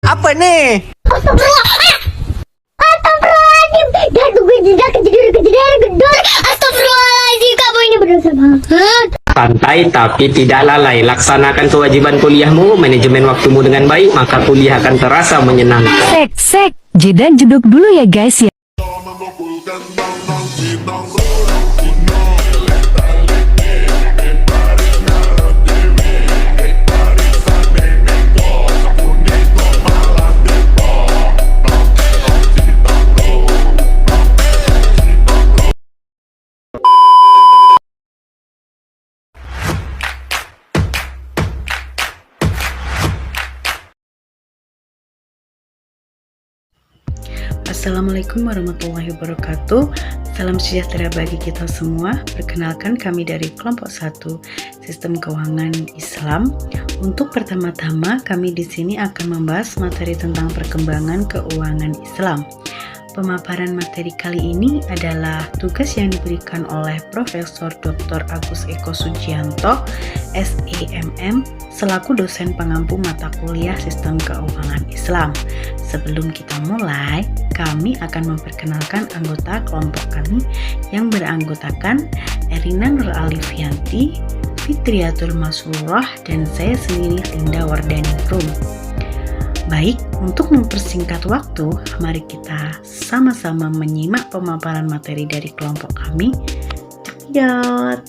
Apa nih? Astagfirullahaladzim, kamu ini berdosa banget. Santai tapi tidak lalai. Laksanakan kewajiban kuliahmu, manajemen waktumu dengan baik, maka kuliah akan terasa menyenangkan. Sek, jeda jeduk dulu ya guys ya. Assalamualaikum warahmatullahi wabarakatuh. Salam sejahtera bagi kita semua. Perkenalkan, kami dari kelompok 1 Sistem Keuangan Islam. Untuk pertama-tama kami di sini akan membahas materi tentang perkembangan keuangan Islam. Pemaparan materi kali ini adalah tugas yang diberikan oleh Profesor Dr. Agus Eko Sujianto, SEMM, selaku dosen pengampu mata kuliah Sistem Keuangan Islam. Sebelum kita mulai, kami akan memperkenalkan anggota kelompok kami yang beranggotakan Erina Nur Alifianti, Fitriatul Masurah, dan saya sendiri Linda Wardani Rum. Baik, untuk mempersingkat waktu, mari kita sama-sama menyimak pemaparan materi dari kelompok kami. Cekidot!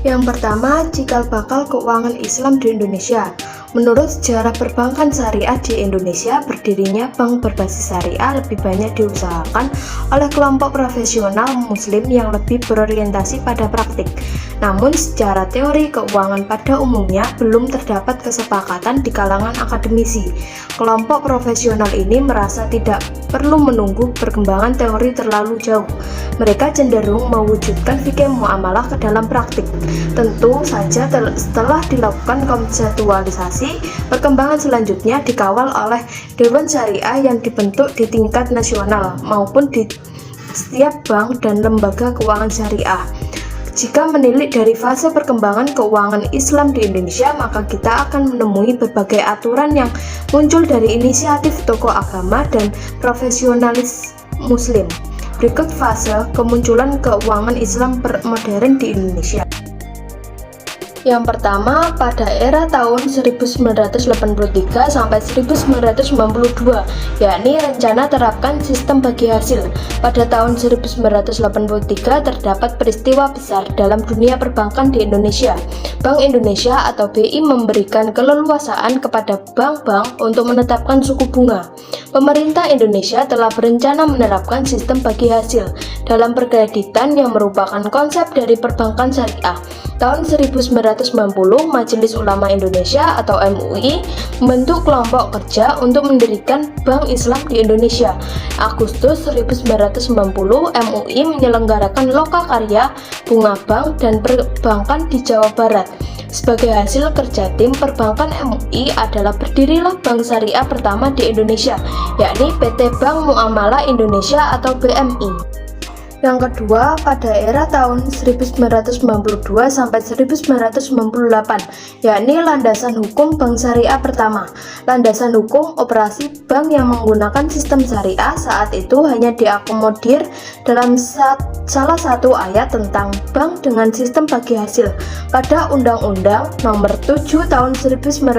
Yang pertama, cikal bakal keuangan Islam di Indonesia. Menurut sejarah perbankan syariah di Indonesia, berdirinya bank berbasis syariah lebih banyak diusahakan oleh kelompok profesional muslim yang lebih berorientasi pada praktik. Namun secara teori keuangan pada umumnya belum terdapat kesepakatan di kalangan akademisi. Kelompok profesional ini merasa tidak perlu menunggu perkembangan teori terlalu jauh. Mereka cenderung mewujudkan fikih muamalah ke dalam praktik. Tentu saja setelah dilakukan konseptualisasi, perkembangan selanjutnya dikawal oleh Dewan Syariah yang dibentuk di tingkat nasional maupun di setiap bank dan lembaga keuangan syariah. Jika menilik dari fase perkembangan keuangan Islam di Indonesia, maka kita akan menemui berbagai aturan yang muncul dari inisiatif tokoh agama dan profesionalis muslim. Berikut fase kemunculan keuangan Islam modern di Indonesia. Yang pertama, pada era tahun 1983 sampai 1992, yakni rencana terapkan sistem bagi hasil. Pada tahun 1983 terdapat peristiwa besar dalam dunia perbankan di Indonesia. Bank Indonesia atau BI memberikan keleluasaan kepada bank-bank untuk menetapkan suku bunga. Pemerintah Indonesia telah berencana menerapkan sistem bagi hasil dalam perkreditan yang merupakan konsep dari perbankan syariah. Tahun 1990, Majelis Ulama Indonesia atau MUI membentuk kelompok kerja untuk mendirikan Bank Islam di Indonesia. Agustus 1990, MUI menyelenggarakan Lokakarya, Bunga Bank, dan Perbankan di Jawa Barat. Sebagai hasil kerja tim perbankan MUI adalah berdirilah Bank Syariah pertama di Indonesia, yakni PT Bank Muamalah Indonesia atau BMI. Yang kedua, pada era tahun 1992 sampai 1998, yakni landasan hukum bank syariah pertama. Landasan hukum operasi bank yang menggunakan sistem syariah saat itu hanya diakomodir dalam salah satu ayat tentang bank dengan sistem bagi hasil pada Undang-Undang Nomor 7 Tahun 1992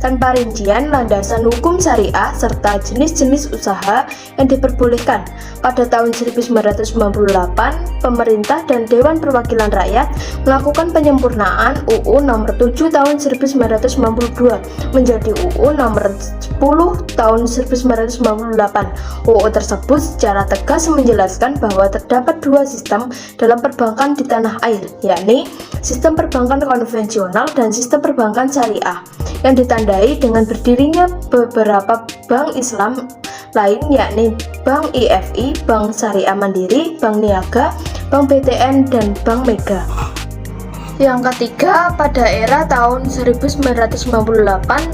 tanpa rincian landasan hukum syariah serta jenis-jenis usaha yang diperbolehkan. Pada tahun 1998, pemerintah dan Dewan Perwakilan Rakyat melakukan penyempurnaan UU Nomor 7 Tahun 1992 menjadi UU Nomor 10 Tahun 1998. UU tersebut secara tegas menjelaskan bahwa terdapat dua sistem dalam perbankan di tanah air, yakni sistem perbankan konvensional dan sistem perbankan syariah, yang ditandai dengan berdirinya beberapa bank Islam lain, yakni Bank IFI, Bank Syariah Mandiri, Bank Niaga, Bank BTN, dan Bank Mega. Yang ketiga, pada era tahun 1998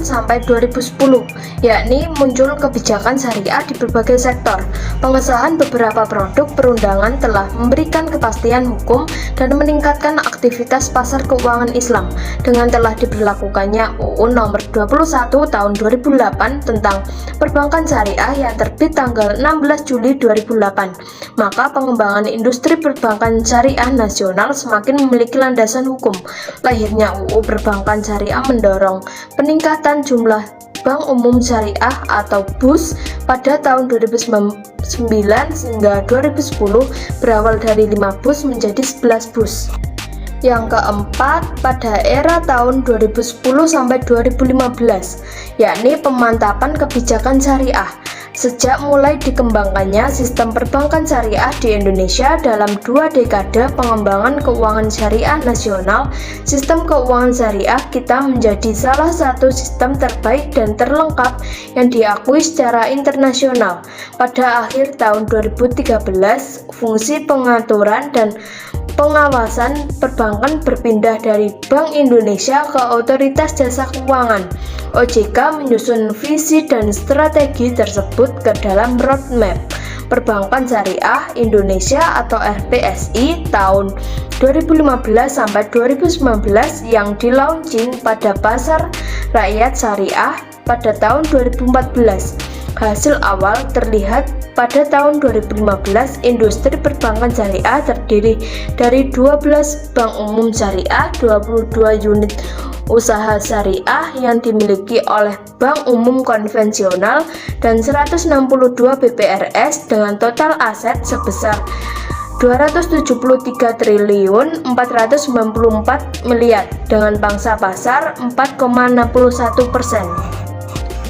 sampai 2010, yakni muncul kebijakan syariah di berbagai sektor. Pengesahan beberapa produk perundangan telah memberikan kepastian hukum dan meningkatkan aktivitas pasar keuangan Islam dengan telah diberlakukannya UU Nomor 21 Tahun 2008 tentang Perbankan Syariah yang terbit tanggal 16 Juli 2008. Maka pengembangan industri perbankan syariah nasional semakin memiliki landasan hukum. Lahirnya UU Perbankan Syariah mendorong peningkatan jumlah Bank Umum Syariah atau BUS pada tahun 2009 hingga 2010 berawal dari 5 BUS menjadi 11 BUS. Yang keempat, pada era tahun 2010 sampai 2015, yakni pemantapan kebijakan syariah. Sejak mulai dikembangkannya sistem perbankan syariah di Indonesia dalam 2 dekade pengembangan keuangan syariah nasional, sistem keuangan syariah kita menjadi salah satu sistem terbaik dan terlengkap yang diakui secara internasional. Pada akhir tahun 2013, fungsi pengaturan dan pengawasan perbankan berpindah dari Bank Indonesia ke Otoritas Jasa Keuangan. OJK menyusun visi dan strategi tersebut ke dalam roadmap Perbankan Syariah Indonesia atau RPSI tahun 2015 sampai 2019 yang di-launching pada Pasar Rakyat Syariah pada tahun 2014. Hasil awal terlihat pada tahun 2015, industri perbankan syariah terdiri dari 12 bank umum syariah, 22 unit usaha syariah yang dimiliki oleh bank umum konvensional, dan 162 BPRS dengan total aset sebesar 273 triliun 494 miliar dengan pangsa pasar 4,61%.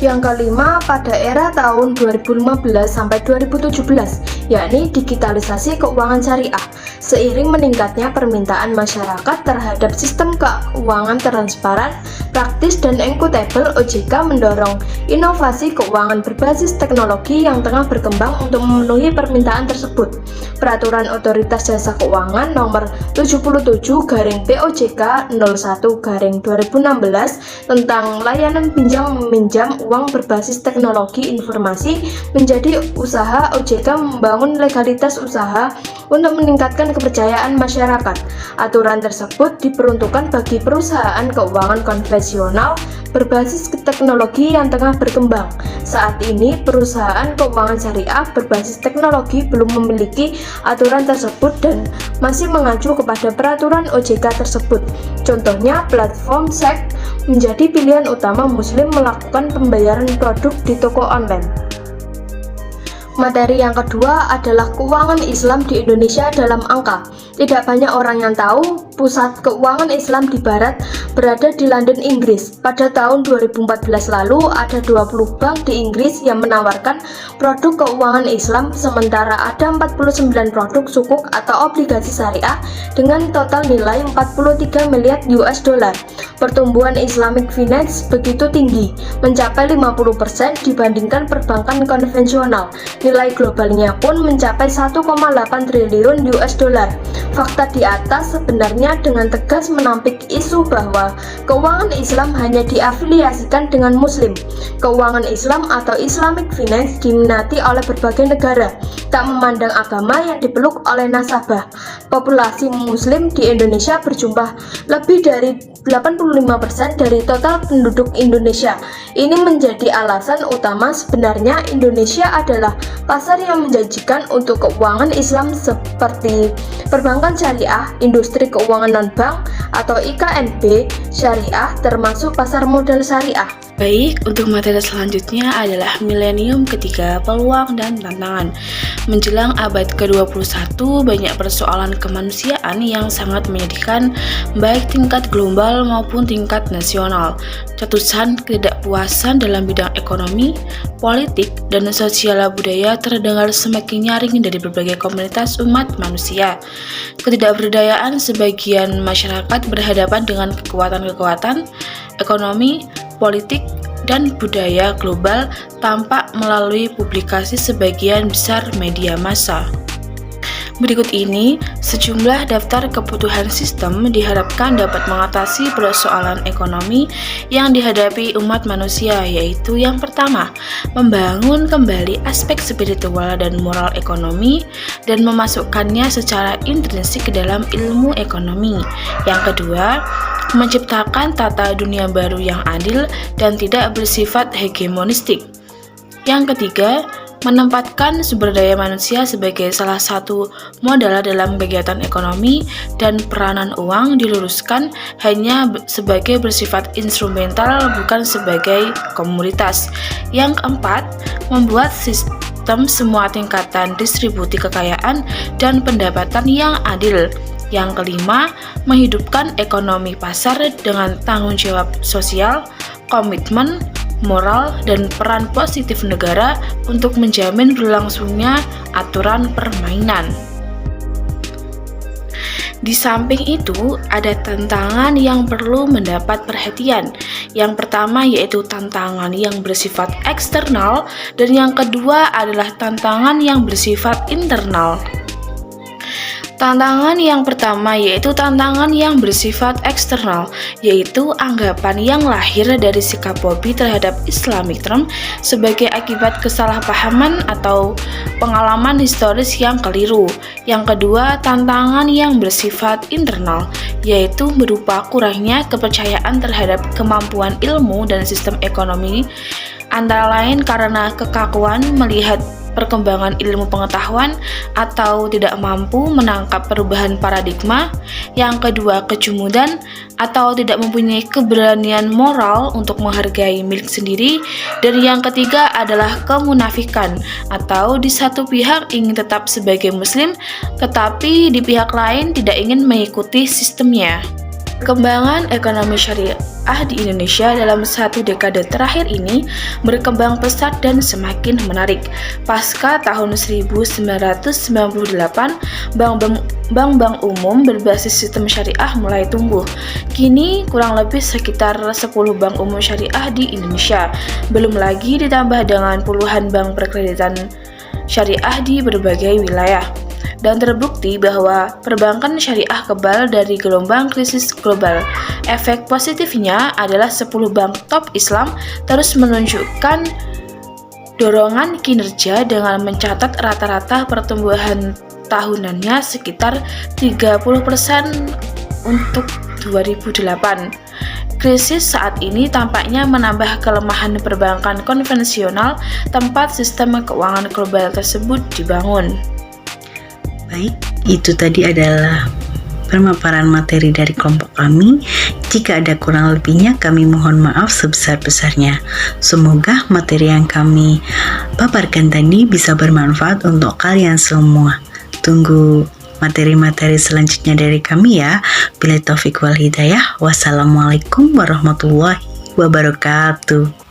Yang kelima, pada era tahun 2015 sampai 2017, yakni digitalisasi keuangan syariah. Seiring meningkatnya permintaan masyarakat terhadap sistem keuangan transparan, praktis, dan akuntabel, OJK mendorong inovasi keuangan berbasis teknologi yang tengah berkembang untuk memenuhi permintaan tersebut. Peraturan Otoritas Jasa Keuangan Nomor 77/POJK 01/2016 tentang layanan pinjam meminjam uang berbasis teknologi informasi menjadi usaha OJK membangun legalitas usaha untuk meningkatkan kepercayaan masyarakat. Aturan tersebut diperuntukkan bagi perusahaan keuangan konvensional berbasis teknologi yang tengah berkembang. Saat ini, perusahaan keuangan syariah berbasis teknologi belum memiliki aturan tersebut dan masih mengacu kepada peraturan OJK tersebut. Contohnya, platform SEC menjadi pilihan utama Muslim melakukan pembayaran produk di toko online. Materi yang kedua adalah keuangan Islam di Indonesia dalam angka. Tidak banyak orang yang tahu pusat keuangan Islam di Barat berada di London, Inggris. Pada tahun 2014 lalu, ada 20 bank di Inggris yang menawarkan produk keuangan Islam, sementara ada 49 produk sukuk atau obligasi syariah dengan total nilai 43 miliar US dollar. Pertumbuhan Islamic Finance begitu tinggi, mencapai 50% dibandingkan perbankan konvensional. Nilai globalnya pun mencapai 1,8 triliun US dollar. Fakta di atas sebenarnya dengan tegas menampik isu bahwa keuangan Islam hanya diafiliasikan dengan Muslim. Keuangan Islam atau Islamic Finance diminati oleh berbagai negara, tak memandang agama yang dipeluk oleh nasabah. Populasi Muslim di Indonesia berjumlah lebih dari 85% dari total penduduk Indonesia. Ini menjadi alasan utama sebenarnya Indonesia adalah pasar yang menjanjikan untuk keuangan Islam seperti perbankan syariah, industri keuangan non-bank atau IKNB syariah, termasuk pasar modal syariah. Baik, untuk materi selanjutnya adalah milenium ketiga, peluang dan tantangan. Menjelang abad ke-21, banyak persoalan kemanusiaan yang sangat menyedihkan, baik tingkat global maupun tingkat nasional. Letusan ketidakpuasan dalam bidang ekonomi, politik, dan sosial budaya terdengar semakin nyaring dari berbagai komunitas umat manusia. Ketidakberdayaan sebagian masyarakat berhadapan dengan kekuatan-kekuatan ekonomi, politik, dan budaya global tampak melalui publikasi sebagian besar media massa. Berikut ini sejumlah daftar kebutuhan sistem diharapkan dapat mengatasi persoalan ekonomi yang dihadapi umat manusia, yaitu yang pertama, membangun kembali aspek spiritual dan moral ekonomi dan memasukkannya secara intrinsik ke dalam ilmu ekonomi. Yang kedua, menciptakan tata dunia baru yang adil dan tidak bersifat hegemonistik. Yang ketiga, menempatkan sumber daya manusia sebagai salah satu modal dalam kegiatan ekonomi dan peranan uang diluruskan hanya sebagai bersifat instrumental, bukan sebagai komoditas. Yang keempat, membuat sistem semua tingkatan distribusi kekayaan dan pendapatan yang adil. Yang kelima, menghidupkan ekonomi pasar dengan tanggung jawab sosial, komitmen, moral, dan peran positif negara untuk menjamin berlangsungnya aturan permainan. Di samping itu, ada tantangan yang perlu mendapat perhatian. Yang pertama yaitu tantangan yang bersifat eksternal, dan yang kedua adalah tantangan yang bersifat internal. Tantangan yang pertama yaitu tantangan yang bersifat eksternal, yaitu anggapan yang lahir dari sikap Bobby terhadap Islamic term sebagai akibat kesalahpahaman atau pengalaman historis yang keliru. Yang kedua, tantangan yang bersifat internal, yaitu berupa kurangnya kepercayaan terhadap kemampuan ilmu dan sistem ekonomi, antara lain karena kekakuan melihat perkembangan ilmu pengetahuan atau tidak mampu menangkap perubahan paradigma. Yang kedua, kejumudan atau tidak mempunyai keberanian moral untuk menghargai milik sendiri. Dan yang ketiga adalah kemunafikan atau di satu pihak ingin tetap sebagai muslim tetapi di pihak lain tidak ingin mengikuti sistemnya. Perkembangan ekonomi syariah di Indonesia dalam satu dekade terakhir ini berkembang pesat dan semakin menarik. Pasca tahun 1998, bank-bank umum berbasis sistem syariah mulai tumbuh. Kini kurang lebih sekitar 10 bank umum syariah di Indonesia. Belum lagi ditambah dengan puluhan bank perkreditan syariah di berbagai wilayah. Dan terbukti bahwa perbankan syariah kebal dari gelombang krisis global. Efek positifnya adalah 10 bank top Islam terus menunjukkan dorongan kinerja dengan mencatat rata-rata pertumbuhan tahunannya sekitar 30% untuk 2008. Krisis saat ini tampaknya menambah kelemahan perbankan konvensional tempat sistem keuangan global tersebut dibangun. Baik, itu tadi adalah pemaparan materi dari kelompok kami. Jika ada kurang lebihnya, kami mohon maaf sebesar-besarnya. Semoga materi yang kami paparkan tadi bisa bermanfaat untuk kalian semua. Tunggu materi-materi selanjutnya dari kami ya. Billahi taufiq wal hidayah. Wassalamualaikum warahmatullahi wabarakatuh.